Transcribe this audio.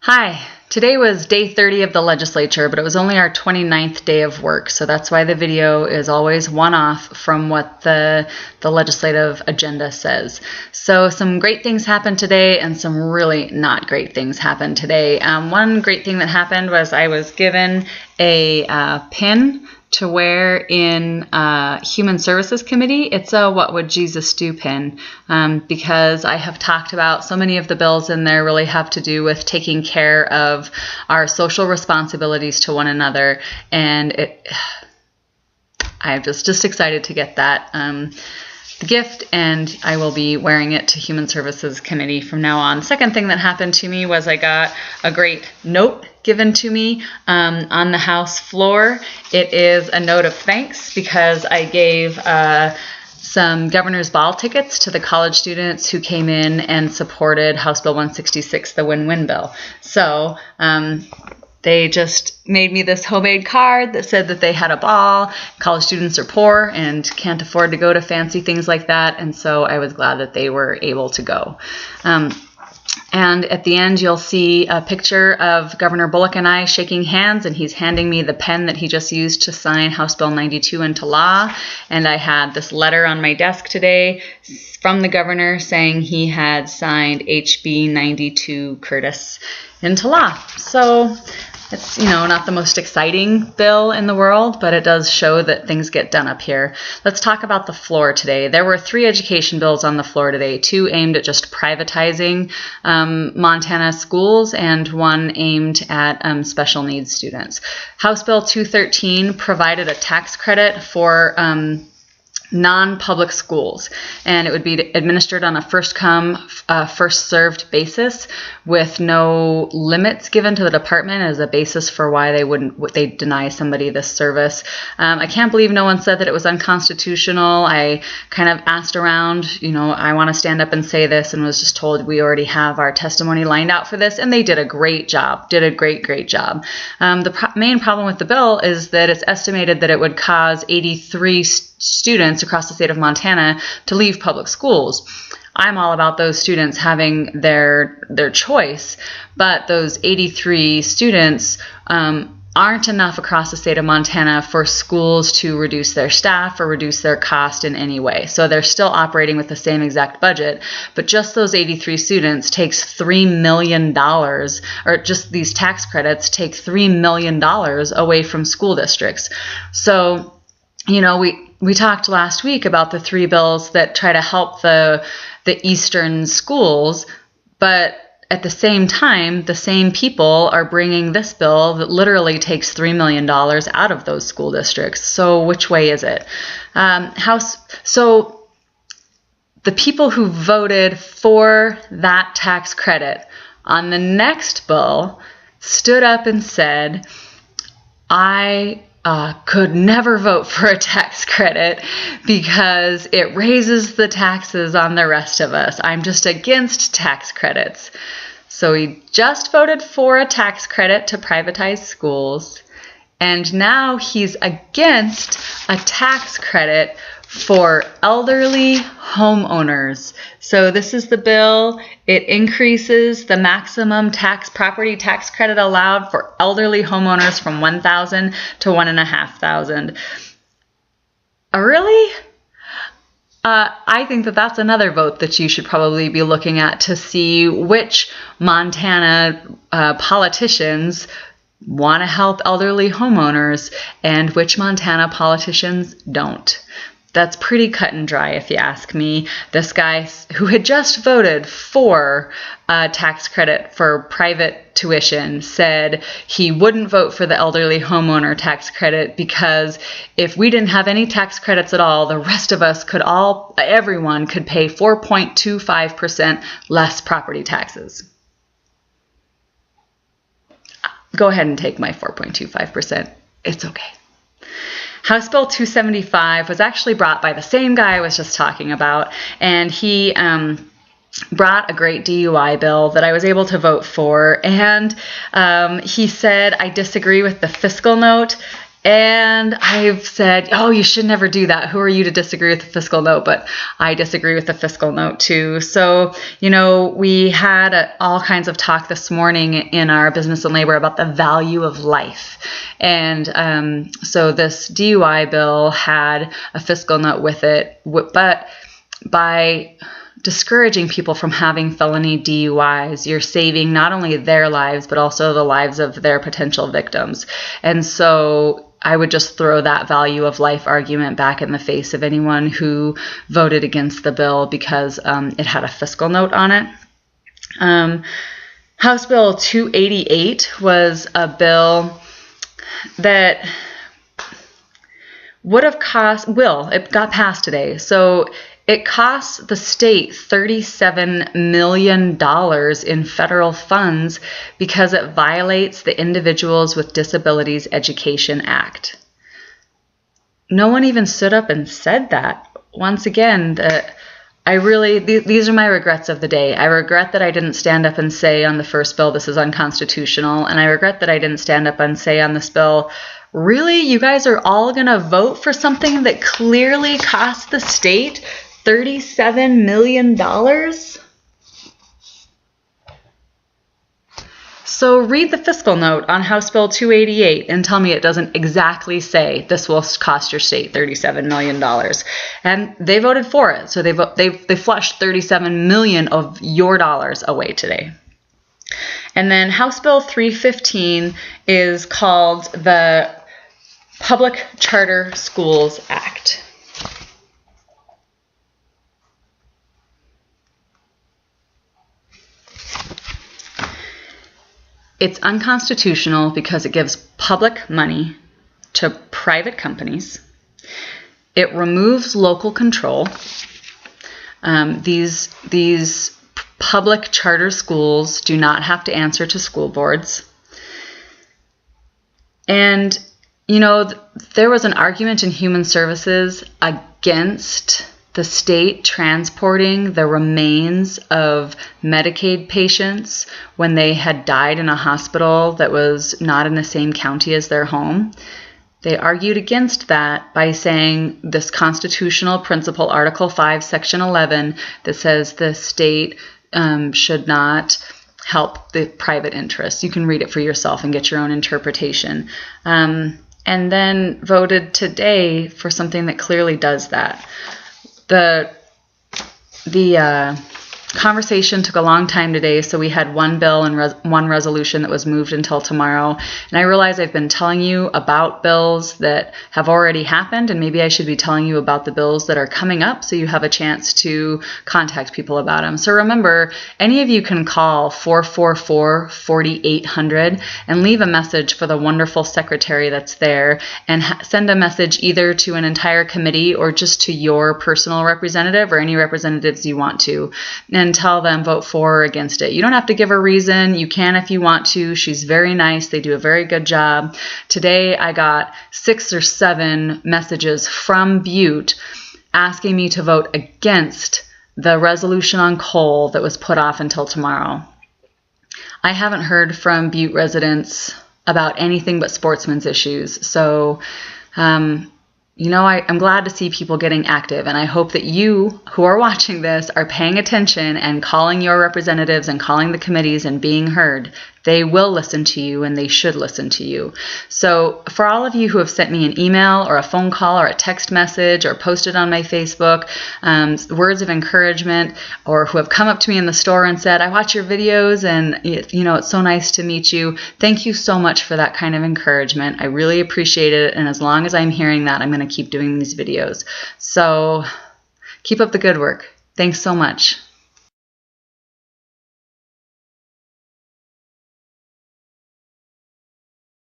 Hi, today was day 30 of the legislature, but it was only our 29th day of work, so that's why the video is always one off from what the legislative agenda says. So some great things happened today and some really not great things happened today. One great thing that happened was I was given a pin to wear in Human Services Committee. It's a What Would Jesus Do pin, because I have talked about so many of the bills in there really have to do with taking care of our social responsibilities to one another, and I'm just excited to get that gift, and I will be wearing it to Human Services Committee from now on. The second thing that happened to me was I got a great note given to me on the House floor. It is a note of thanks because I gave some governor's ball tickets to the college students who came in and supported House Bill 166, the win-win bill. So they just made me this homemade card that said that they had a ball. College students are poor and can't afford to go to fancy things like that, and so I was glad that they were able to go. And at the end, you'll see a picture of Governor Bullock and I shaking hands, and he's handing me the pen that he just used to sign House Bill 92 into law. And I had this letter on my desk today from the governor saying he had signed HB 92 Curtis into law. So it's, not the most exciting bill in the world, but it does show that things get done up here. Let's talk about the floor today. There were 3 education bills on the floor today, 2 aimed at just privatizing Montana schools and 1 aimed at special needs students. House Bill 213 provided a tax credit for non-public schools, and it would be administered on a first-come, first-served basis with no limits given to the department as a basis for why they deny somebody this service. I can't believe no one said that it was unconstitutional. I kind of asked around, I want to stand up and say this, and was just told we already have our testimony lined out for this, and they did a great job, great job. The main problem with the bill is that it's estimated that it would cause 83 students across the state of Montana to leave public schools. I'm all about those students having their choice, but those 83 students aren't enough across the state of Montana for schools to reduce their staff or reduce their cost in any way. So they're still operating with the same exact budget, but just those 83 students takes $3 million, or just these tax credits take $3 million away from school districts. So, we talked last week about the 3 bills that try to help the eastern schools, but at the same time, the same people are bringing this bill that literally takes $3 million out of those school districts. So which way is it? So the people who voted for that tax credit on the next bill stood up and said, I could never vote for a tax credit because it raises the taxes on the rest of us. I'm just against tax credits. So he just voted for a tax credit to privatize schools, and now he's against a tax credit for elderly homeowners. So this is the bill. It increases the maximum property tax credit allowed for elderly homeowners from $1,000 to $1,500. Really? I think that that's another vote that you should probably be looking at to see which Montana politicians want to help elderly homeowners and which Montana politicians don't. That's pretty cut and dry, if you ask me. This guy who had just voted for a tax credit for private tuition said he wouldn't vote for the elderly homeowner tax credit because if we didn't have any tax credits at all, the rest of us everyone could pay 4.25% less property taxes. Go ahead and take my 4.25%. It's okay. House Bill 275 was actually brought by the same guy I was just talking about, and he brought a great DUI bill that I was able to vote for, and he said, I disagree with the fiscal note. And I've said, oh, you should never do that. Who are you to disagree with the fiscal note? But I disagree with the fiscal note too. So, we had all kinds of talk this morning in our business and labor about the value of life. And so this DUI bill had a fiscal note with it, but by discouraging people from having felony DUIs, you're saving not only their lives, but also the lives of their potential victims. And so I would just throw that value of life argument back in the face of anyone who voted against the bill because it had a fiscal note on it. House Bill 288 was a bill that it got passed today. So it costs the state $37 million in federal funds because it violates the Individuals with Disabilities Education Act. No one even stood up and said that. Once again, these are my regrets of the day. I regret that I didn't stand up and say on the first bill, this is unconstitutional. And I regret that I didn't stand up and say on this bill, really, you guys are all going to vote for something that clearly cost the state $37 million? So read the fiscal note on House Bill 288 and tell me it doesn't exactly say this will cost your state $37 million. And they voted for it. So they flushed $37 million of your dollars away today. And then House Bill 315 is called the Public Charter Schools Act. It's unconstitutional because it gives public money to private companies. It removes local control. These public charter schools do not have to answer to school boards. And, there was an argument in Human Services against the state transporting the remains of Medicaid patients when they had died in a hospital that was not in the same county as their home. They argued against that by saying this constitutional principle, Article 5, Section 11, that says the state should not help the private interests. You can read it for yourself and get your own interpretation. And then voted today for something that clearly does that. The conversation took a long time today, so we had one bill and one resolution that was moved until tomorrow. And I realize I've been telling you about bills that have already happened, and maybe I should be telling you about the bills that are coming up so you have a chance to contact people about them. So remember, any of you can call 444-4800 and leave a message for the wonderful secretary that's there, and send a message either to an entire committee or just to your personal representative or any representatives you want to. And tell them vote for or against it. You don't have to give a reason. You can if you want to. She's very nice. They do a very good job. Today I got 6 or 7 messages from Butte asking me to vote against the resolution on coal that was put off until tomorrow. I haven't heard from Butte residents about anything but sportsmen's issues. So, I'm glad to see people getting active, and I hope that you who are watching this are paying attention and calling your representatives and calling the committees and being heard. They will listen to you, and they should listen to you. So for all of you who have sent me an email or a phone call or a text message or posted on my Facebook words of encouragement, or who have come up to me in the store and said, I watch your videos and it's so nice to meet you. Thank you so much for that kind of encouragement. I really appreciate it. And as long as I'm hearing that, I'm going to keep doing these videos. So keep up the good work. Thanks so much.